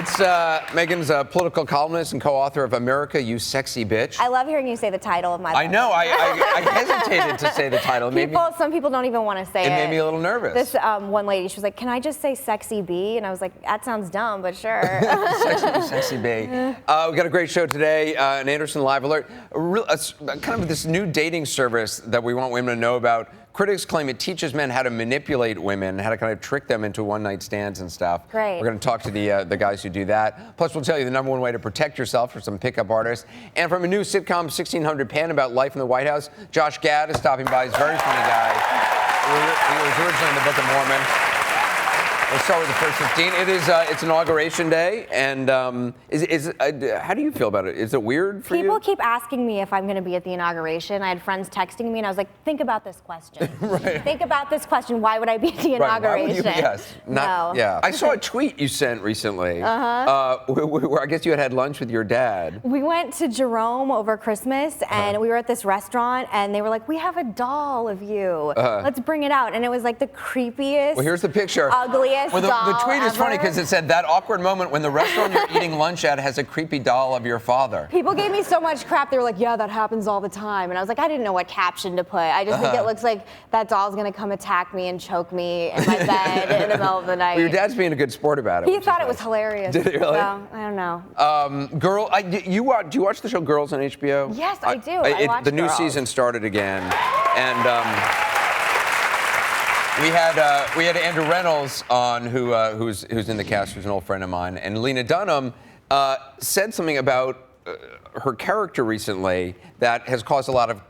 It's Meghan's a political columnist and co-author of America, You Sexy Bitch. I love hearing you say the title of my book. I know. I hesitated to say the title. Some people don't even want to say it. It made me a little nervous. This one lady, she was like, "Can I just say sexy bee?" And I was like, "That sounds dumb, but sure." Sexy bee. We got a great show today. An Anderson Live Alert. Kind of this new dating service that we want women to know about. Critics claim it teaches men how to manipulate women, how to kind of trick them into one-night stands and stuff. Great. We're going to talk to the guys who do that. Plus, we'll tell you the #1 way to protect yourself for some pickup artists. And from a new sitcom, 1600 Pan, about life in the White House, Josh Gad is stopping by. He's a very funny guy. He was originally in the Book of Mormon. Let's start with the first 15. It's Inauguration Day, and how do you feel about it? Is it weird for you? People keep asking me if I'm going to be at the inauguration. I had friends texting me, and I was like, think about this question. Right. Think about this question. Why would I be at the inauguration? Right. Why would you, yes. No. Yeah. I saw a tweet you sent recently where I guess you had lunch with your dad. We went to Jerome over Christmas, and we were at this restaurant, and they were like, "We have a doll of you. Let's bring it out." And it was like the creepiest, well, here's the picture. Ugliest well, the tweet is ever. funny because it said that awkward moment when the restaurant you're eating lunch at has a creepy doll of your father. People gave me so much crap. They were like, "Yeah, that happens all the time." And I was like, I didn't know what caption to put. I just think it looks like that doll's going to come attack me and choke me in my bed in the middle of the night. Well, your dad's being a good sport about it. He thought it was hilarious. Did he really? So, I don't know. Do you watch the show Girls on HBO? Yes, I do. I watch the new Girls. season started again, and we had Andrew Reynolds on, who's in the cast, who's an old friend of mine, and Lena Dunham said something about her character recently that has caused a lot of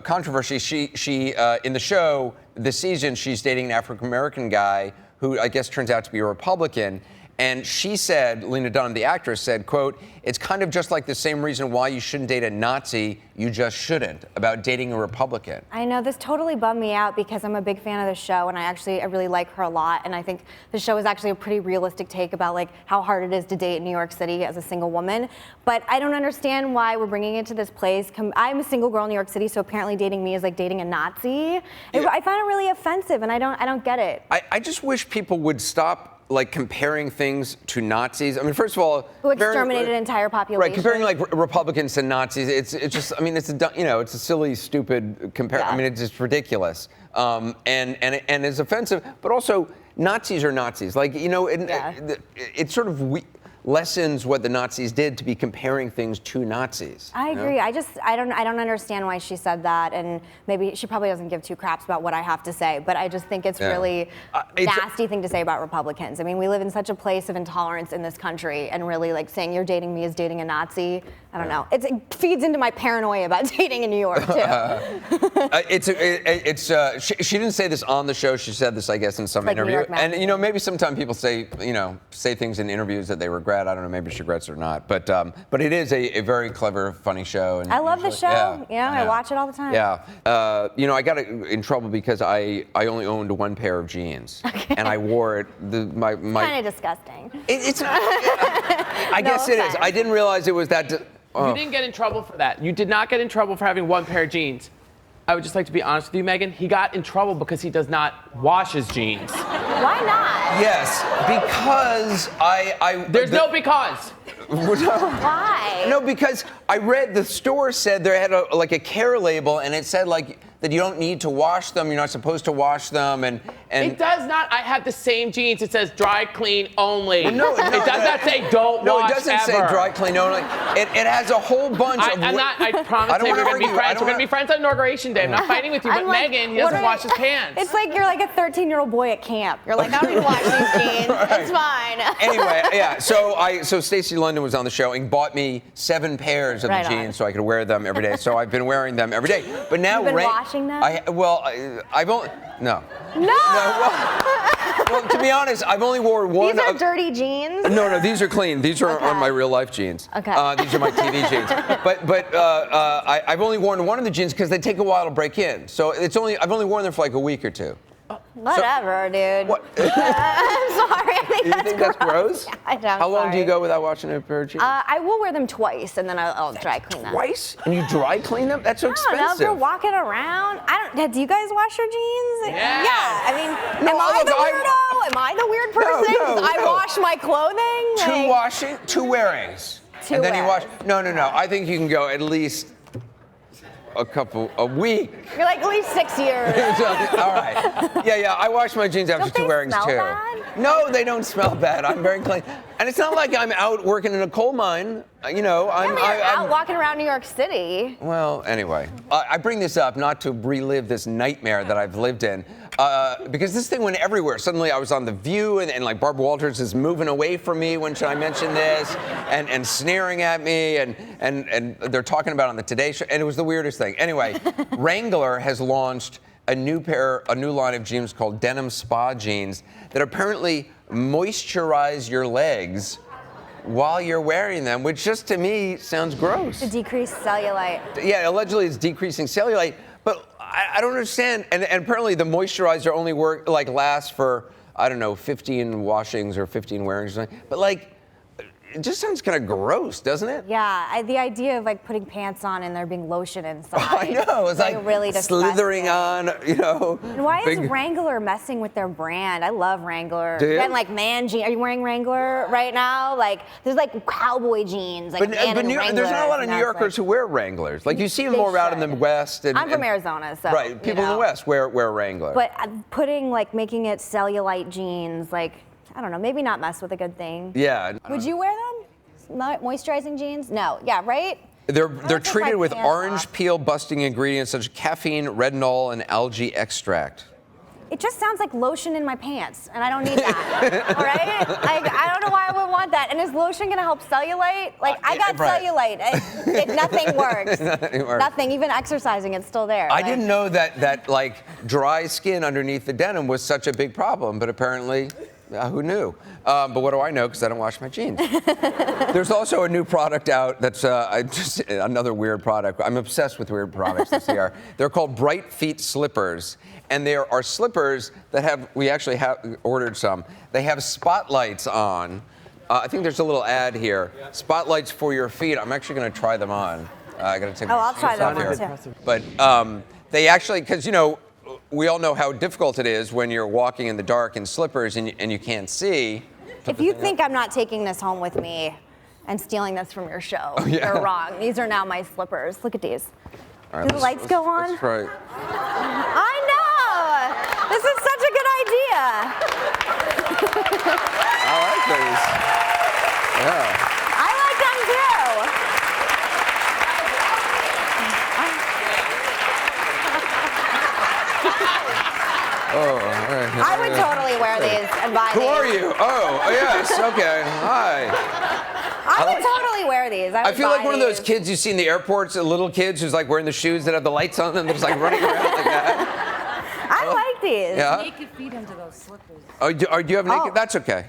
controversy. She in the show this season, she's dating an African American guy who I guess turns out to be a Republican. And she said, Lena Dunham, the actress, said, quote, "It's kind of just like the same reason why you shouldn't date a Nazi, you just shouldn't," about dating a Republican. I know, this totally bummed me out because I'm a big fan of the show, and I really like her a lot. And I think the show is actually a pretty realistic take about like how hard it is to date in New York City as a single woman. But I don't understand why we're bringing it to this place. I'm a single girl in New York City, so apparently dating me is like dating a Nazi. Yeah. I find it really offensive, and I don't get it. I just wish people would stop like comparing things to Nazis. I mean, first of all, who exterminated an entire population. Right, comparing like Republicans to Nazis, it's just, I mean, it's a silly, stupid comparison. Yeah. I mean, it's just ridiculous, and it's offensive. But also, Nazis are Nazis. Like, it sort of lessens what the Nazis did to be comparing things to Nazis. I agree. I don't understand why she said that, and maybe she probably doesn't give two craps about what I have to say, but I just think it's really nasty thing to say about Republicans. I mean, we live in such a place of intolerance in this country, and really like saying you're dating me is dating a Nazi. I don't know. It feeds into my paranoia about dating in New York too. She didn't say this on the show. She said this, I guess, in some interview. And maybe sometimes people say things in interviews that they regret. I don't know, maybe she regrets it or not. But it is a very clever, funny show. And I love the show. Yeah, I watch it all the time. Yeah. I got in trouble because I only owned one pair of jeans, and I wore it. My kind of disgusting. It's not. I guess it is. I didn't realize it was that. You didn't get in trouble for that. You did not get in trouble for having one pair of jeans. I would just like to be honest with you, Meghan. He got in trouble because he does not wash his jeans. Why not? Yes, because There's no because. Why? No, because I read the store said they had a care label, and it said that you don't need to wash them. You're not supposed to wash them, and It does not. I have the same jeans. It says dry clean only. Well, no, it does not say don't no, wash it doesn't ever. say dry clean only. It has a whole bunch of. I promise you, we're going to be friends. We're going to be friends on Inauguration Day. I'm not fighting with you, but Meghan, he doesn't wash his pants. It's like you're like a 13-year-old boy at camp. You're like, I don't need to wash these jeans. Right. It's fine. Anyway, yeah. So Stacey London was on the show and bought me 7 pairs of the jeans so I could wear them every day. So I've been wearing them every day. But now You've been washing them? I've only no. Well, to be honest, I've only worn one. These are dirty jeans? No, these are clean. These are my real life jeans. Okay. These are my TV jeans. But I've only worn one of the jeans because they take a while to break in. So I've only worn them for like a week or two. Whatever, dude. What? I'm sorry. I think that's gross? Yeah, I know. How long do you go without washing a pair of jeans? I will wear them twice, and then I'll dry clean them. Twice? And you dry clean them? That's so expensive. I don't know. If you're walking around, do you guys wash your jeans? Yeah. Yeah. I mean, No, am I look, the weirdo? Am I the weird person? No, 'Cause I no. wash my clothing? Two Like, washing, two wearings. Two and then you wash. wearings. No. I think you can go at least a week. You're like at least 6 years. All right. Yeah. I wash my jeans after Don't two they wearings smell too. bad? No, they don't smell bad. I'm very clean. And it's not like I'm out working in a coal mine. You know, You're out walking around New York City. Well, anyway, I bring this up not to relive this nightmare that I've lived in, because this thing went everywhere. Suddenly I was on The View, and like Barbara Walters is moving away from me when I mention this, and sneering at me, and they're talking about it on the Today Show, and it was the weirdest thing. Anyway, Wrangler has launched a new line of jeans called Denim Spa jeans that apparently moisturize your legs while you're wearing them, which just to me sounds gross. To decrease cellulite. Yeah, allegedly it's decreasing cellulite, but I don't understand. And apparently the moisturizer only lasts for, I don't know, 15 washings or 15 wearings or something. But like, it just sounds kind of gross, doesn't it? Yeah, the idea of like putting pants on and there being lotion inside. I know, it's like really slithering disgusting. on, you know. And why is Wrangler messing with their brand? I love Wrangler. Do you? And like man jeans. Are you wearing Wrangler right now? Like there's like cowboy jeans. Like But man in there's not a lot of Wranglers, New and Yorkers that's who wear Wranglers. Like you see them They more out in the should. West. I'm from Arizona, so right, people in the West wear Wrangler. But making it cellulite jeans, like I don't know, maybe not mess with a good thing. Yeah. Would you wear them? Moisturizing jeans? No. Yeah, right? They're take treated my with pants orange off. peel busting ingredients such as caffeine, retinol, and algae extract. It just sounds like lotion in my pants, and I don't need that. All right? I don't know why I would want that. And is lotion gonna help cellulite? Like I got right. cellulite. Nothing works. Nothing works. Nothing. Even exercising, it's still there. I Like, didn't know that like dry skin underneath the denim was such a big problem, but apparently, who knew? But what do I know? Because I don't wash my jeans. There's also a new product out that's another weird product. I'm obsessed with weird products this year. They're called Bright Feet Slippers. And there are slippers that we actually have ordered some. They have spotlights on. I think there's a little ad here. Spotlights for your feet. I'm actually going to try them on. I got to take. I'll try them here. on too. But they actually, because we all know how difficult it is when you're walking in the dark in slippers and you can't see. If you think I'm not taking this home with me and stealing this from your show, yeah. you're wrong. These are now my slippers. Look at these. All right, Do the lights go on? Let's try. I know. This is such a good idea. I like these. Yeah. I like them too. Oh, all right. I would totally wear these and buy Who these. are you? Oh, yes. Okay. Hi. I would totally wear these. I feel buy like one of those these. kids you see in the airports, the little kids who's like wearing the shoes that have the lights on them. They're just like running around like that. I like these. Yeah. Naked feet under those slippers. Oh, do you have naked? Oh. That's okay.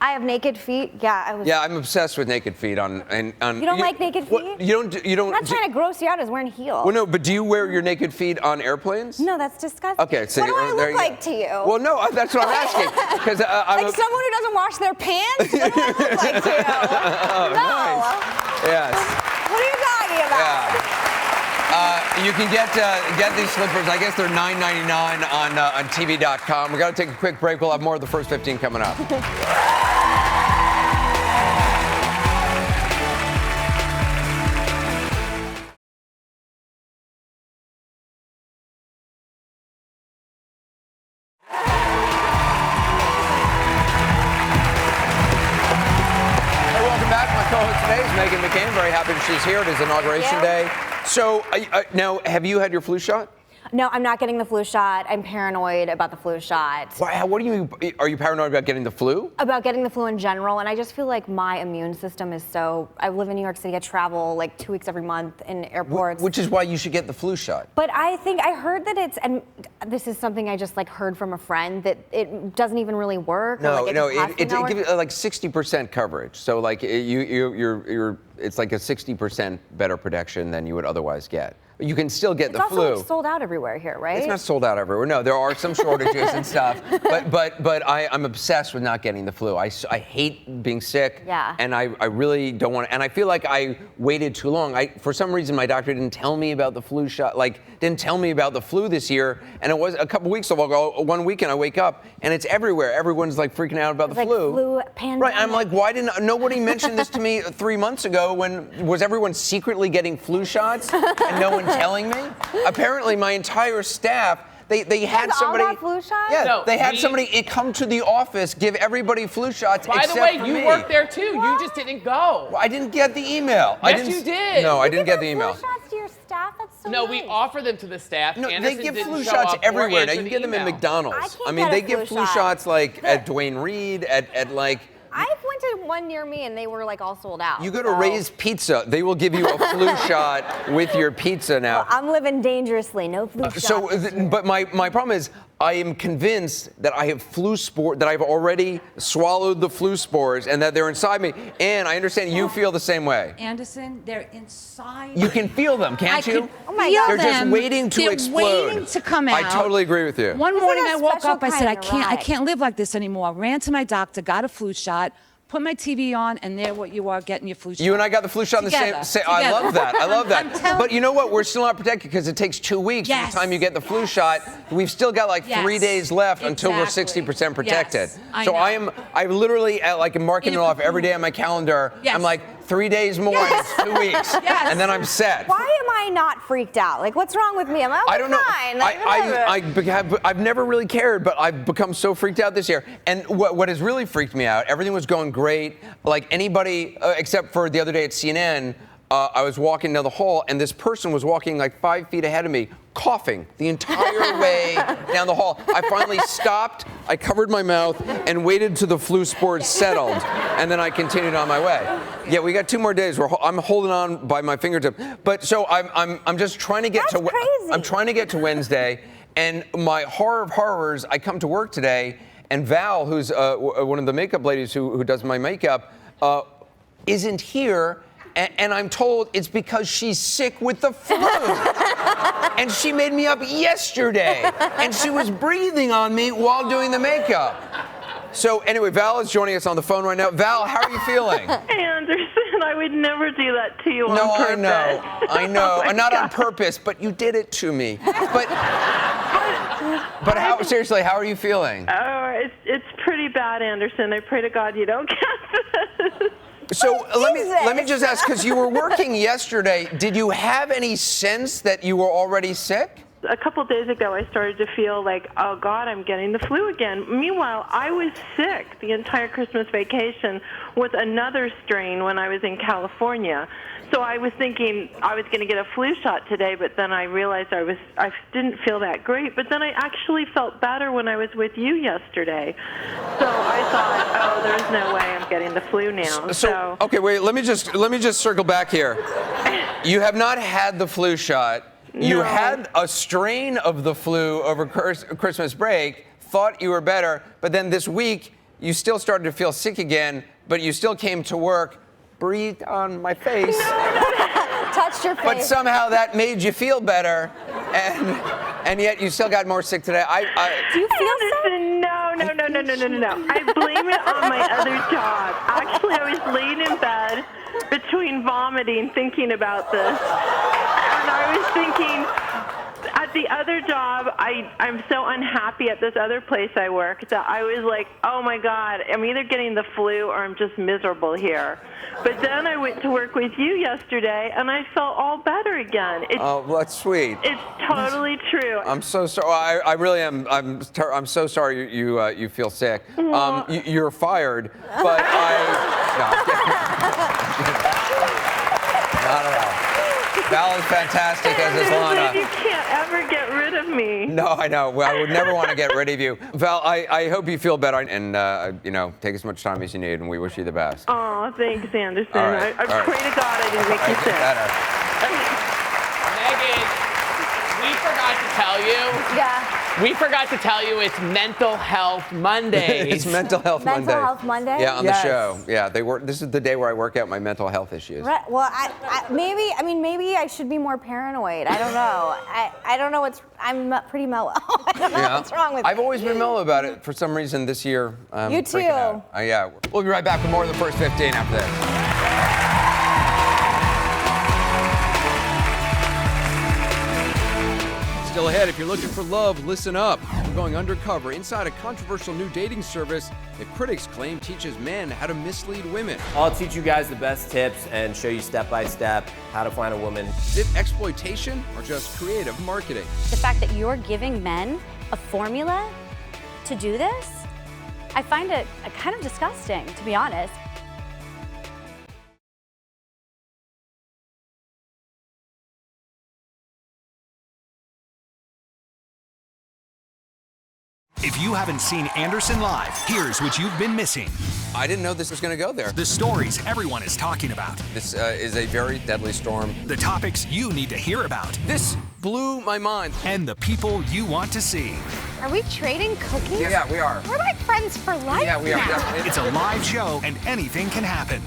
I have naked feet. Yeah, I was. Yeah, I'm obsessed with naked feet on. You don't like naked What, feet? you don't. I'm not trying to gross you out as wearing heels. Well, no, but do you wear your naked feet on airplanes? No, that's disgusting. Okay, so what do I there look you go. like to you? Well, no, that's what I'm asking. Because I'm like someone who doesn't wash their pants? What do I look like to you? No. Yes. What are you talking about? Yeah. You can get these slippers. I guess they're $9.99 on TV.com. We got to take a quick break. We'll have more of the first 15 coming up. Welcome back. My co-host today is Meghan McCain. Very happy that she's here. It is Inauguration you. Day. So now, have you had your flu shot? No, I'm not getting the flu shot. I'm paranoid about the flu shot. What do you mean? Are you paranoid about getting the flu? About getting the flu in general, and I just feel like my immune system is so. I live in New York City. I travel like 2 weeks every month in airports. Which is why you should get the flu shot. But I heard that and this is something I just like heard from a friend, that it doesn't even really work. No, or, like, no, it it gives you like 60% coverage. So like it's like a 60% better protection than you would otherwise get. you can still get the It's flu. also like sold out everywhere here, right? It's not sold out everywhere. No, there are some shortages and stuff. But I'm obsessed with not getting the flu. I hate being sick. Yeah. And I really don't want to. And I feel like I waited too long. For some reason, my doctor didn't tell me about the flu shot. Like, didn't tell me about the flu this year. And it was a couple weeks ago. One weekend, I wake up and it's everywhere. Everyone's like freaking out about the flu. Flu pandemic. Right. I'm like, why didn't nobody mention this to me 3 months ago? When was everyone secretly getting flu shots and no one telling me? Apparently, my entire staff. They had somebody. All got flu shots? Yeah, No, they had somebody come to the office, give everybody flu shots. By the except way, for you me. worked there too. You just didn't go. Well, I didn't get the email. Yes, you did. No, I You didn't give get the email. Flu shots to your staff? That's so No, nice. we offer them to the staff. No, Anderson they give didn't flu show shots up or everywhere. Now answer you the get them at email. McDonald's. I can't mean, get they a give flu flu shot. shots like at Dwayne Reed, at like. I went to one near me and they were like all sold out. You go to so- Ray's Pizza, they will give you a flu shot with your pizza now. I'm living dangerously. No flu shots. But my problem is, I am convinced that I have flu spore, that I've already swallowed the flu spores and that they're inside me. And I understand you feel the same way. Anderson, they're inside. You can feel them, can't I you? can Oh my feel God. They're just them. waiting to They're explode. waiting to come out. I totally agree with you. One This is morning a I woke special up, I said, kind I of can't ride. live like this anymore. I ran to my doctor, got a flu shot, put my TV on, and there what you are getting your flu shot. You and I got the flu shot in the Together. same. I Together. love that. I love that. I'm telling- But you know what? We're still not protected because it takes 2 weeks from Yes. the time you get the flu shot. We've still got like 3 Yes. days left until we're Exactly. 60% protected. Yes. I So know. I literally like marking it off every day on my calendar. Yes. I'm like 3 days more and it's 2 weeks. Yes. And then I'm set. Why am I not freaked out? Like, what's wrong with me? I'm like, I don't know. fine. I've never really cared, but I've become so freaked out this year. And what has really freaked me out, everything was going great. Like anybody, except for the other day at CNN, I was walking down the hall, and this person was walking like 5 feet ahead of me, coughing the entire way down the hall. I finally stopped, I covered my mouth, and waited till the flu spores settled, and then I continued on my way. Yeah, we got 2 more days. I'm holding on by my fingertip. But so I'm just trying to get That's to. crazy. I'm trying to get to Wednesday, and my horror of horrors, I come to work today, and Val, who's one of the makeup ladies who does my makeup, isn't here. And I'm told it's because she's sick with the flu. And she made me up yesterday. And she was breathing on me while doing the makeup. So anyway, Val is joining us on the phone right now. Val, how are you feeling? Anderson, I would never do that to you on No, purpose. I know. Oh my Not on God. purpose, but you did it to me. But how, seriously, how are you feeling? Oh, it's pretty bad, Anderson. I pray to God you don't get this. So let me Jesus. just ask, because you were working yesterday, did you have any sense that you were already sick? A couple days ago, I started to feel like, oh, God, I'm getting the flu again. Meanwhile, I was sick the entire Christmas vacation with another strain when I was in California. So I was thinking I was going to get a flu shot today, but then I realized I didn't feel that great. But then I actually felt better when I was with you yesterday. So I thought, oh, there's no way I'm getting the flu now. So okay, wait. Let me just circle back here. You have not had the flu shot. You No. had a strain of the flu over Christmas break. Thought you were better, but then this week you still started to feel sick again. But you still came to work, breathed on my face. Touched your face. But somehow that made you feel better, and yet you still got more sick today. Do you feel sick? Anderson, no. I blame it on my other job. Actually, I was laying in bed between vomiting, thinking about this. And I was thinking, at the other job, I'm so unhappy at this other place I work that I was like, oh my God, I'm either getting the flu or I'm just miserable here. But then I went to work with you yesterday, and I felt all better again. Oh, well, that's sweet. It's totally true. I'm so sorry. I really am. I'm so sorry you feel sick. You're fired, but not at all. Val is fantastic, as is You Lana. can't ever get rid of me. No, I know. Well, I would never want to get rid of you. Val, I hope you feel better, and take as much time as you need, and we wish you the best. Oh, thanks, Anderson. All right, I all right. pray to God I didn't make you sick. Better. Megan, we forgot to tell you. Yeah. We forgot to tell you it's Mental Health Monday. It's Mental Health Monday. Mental Health Monday? Yeah, on Yes. the show. Yeah, this is the day where I work out my mental health issues. Right. Well, maybe I should be more paranoid. I don't know. I don't know I'm pretty mellow. I don't know what's wrong with me. I've always been mellow about it. For some reason this year, I'm You freaking too. out. Yeah. We'll be right back with more of the First 15 after this. Still ahead, if you're looking for love, listen up. We're going undercover inside a controversial new dating service that critics claim teaches men how to mislead women. I'll teach you guys the best tips and show you step by step how to find a woman. Is it exploitation or just creative marketing? The fact that you're giving men a formula to do this, I find it kind of disgusting, to be honest. If you haven't seen Anderson live, here's what you've been missing. I didn't know this was going to go there. The stories everyone is talking about. This is a very deadly storm. The topics you need to hear about. This blew my mind. And the people you want to see. Are we trading cookies? Yeah, we are. We're like friends for life Yeah, we are. now. Yeah. It's a live show and anything can happen.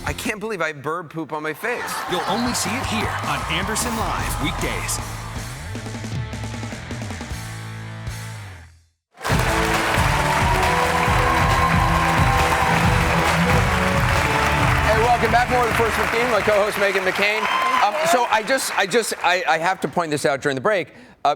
I can't believe I have bird poop on my face. You'll only see it here on Anderson Live weekdays. Welcome back. More of the First 15. My co-host Meghan McCain. So I have to point this out during the break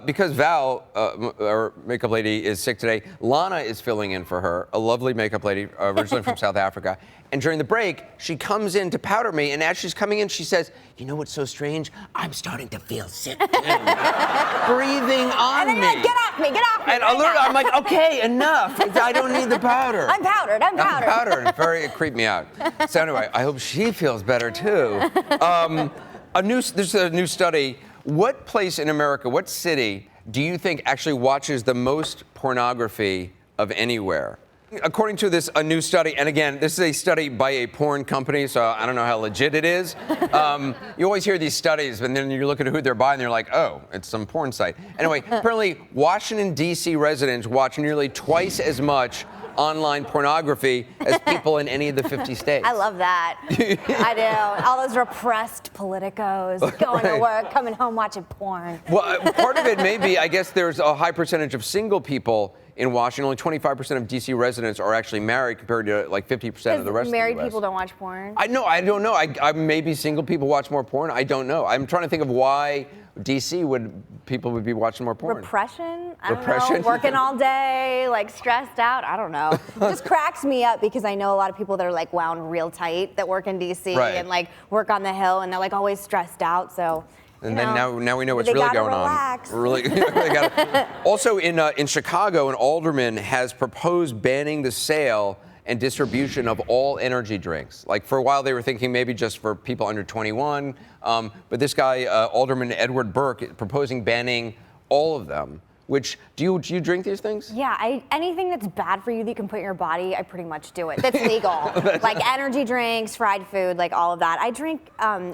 because Val, our makeup lady, is sick today. Lana is filling in for her, a lovely makeup lady originally from South Africa. And during the break, she comes in to powder me, and as she's coming in, she says, "You know what's so strange? I'm starting to feel sick too." Breathing on And then me. you're like, get off me, get off me. And right now. I'm like, okay, enough. I don't need the powder. I'm powdered. I'm powdered. It creeped me out. So anyway, I hope she feels better too. There's a new study. What place in America, what city do you think actually watches the most pornography of anywhere? According to a new study, and again, this is a study by a porn company, so I don't know how legit it is. You always hear these studies, and then you look at who they're by, and you're like, oh, it's some porn site. Anyway, apparently, Washington, D.C. residents watch nearly twice as much online pornography as people in any of the 50 states. I love that. I do. All those repressed politicos going to work, coming home watching porn. Well, part of it may be, I guess there's a high percentage of single people in Washington. Only 25% of D.C. residents are actually married compared to like 50% of the rest of the Married US. people don't watch porn? I don't know. I maybe single people watch more porn. I don't know. I'm trying to think of why D.C. people would be watching more porn. Repression? I don't Repression? know. Working all day, like stressed out. I don't know. It just cracks me up because I know a lot of people that are like wound real tight that work in D.C. Right. and like work on the Hill and they're like always stressed out. So. And then now we know what's they really gotta going relax. on. Really, also in Chicago, an alderman has proposed banning the sale and distribution of all energy drinks. Like for a while, they were thinking maybe just for people under 21, but this guy, Alderman Edward Burke, proposing banning all of them. Which do you drink these things? Yeah, anything that's bad for you that you can put in your body, I pretty much do it. That's legal. Like energy drinks, fried food, like all of that. I drink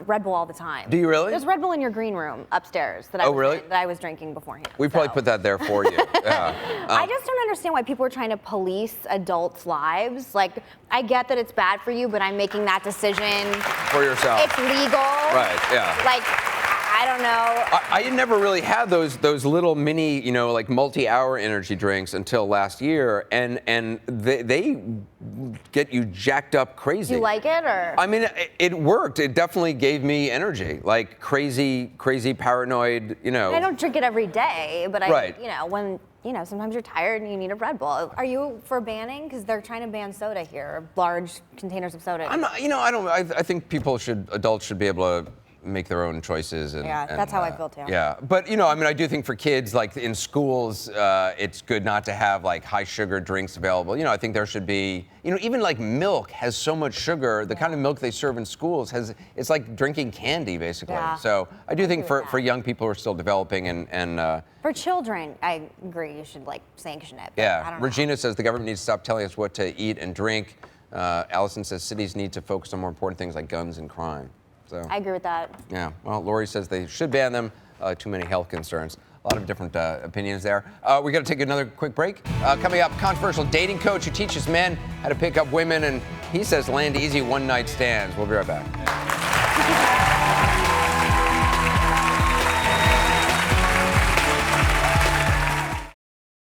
Red Bull all the time. Do you really? There's Red Bull in your green room upstairs that I was drinking beforehand. We probably put that there for you. Yeah. I just don't understand why people are trying to police adults' lives. Like, I get that it's bad for you, but I'm making that decision For yourself. It's legal. Right, yeah. Like, I don't know. I never really had those little mini, like multi-hour energy drinks until last year, and they get you jacked up crazy. Do you like it, or? I mean, it worked. It definitely gave me energy, like crazy paranoid, I don't drink it every day, but Right. when sometimes you're tired and you need a Red Bull. Are you for banning? Because they're trying to ban soda here, large containers of soda. I'm not. I think adults should be able to make their own choices. Yeah, that's how I feel too. Yeah, but I do think for kids, like in schools, it's good not to have like high sugar drinks available. I think there should be, even like milk has so much sugar. The kind of milk they serve in schools it's like drinking candy basically. Yeah. So I do think for young people who are still developing and For children, I agree. You should like sanction it. But I yeah, don't know. Regina says the government needs to stop telling us what to eat and drink. Allison says cities need to focus on more important things like guns and crime. So I agree with that. yeah, well, Lori says they should ban them. Too many health concerns. A lot of different opinions there. We're going to take another quick break. Coming up, controversial dating coach who teaches men how to pick up women, and he says land easy one-night stands. We'll be right back.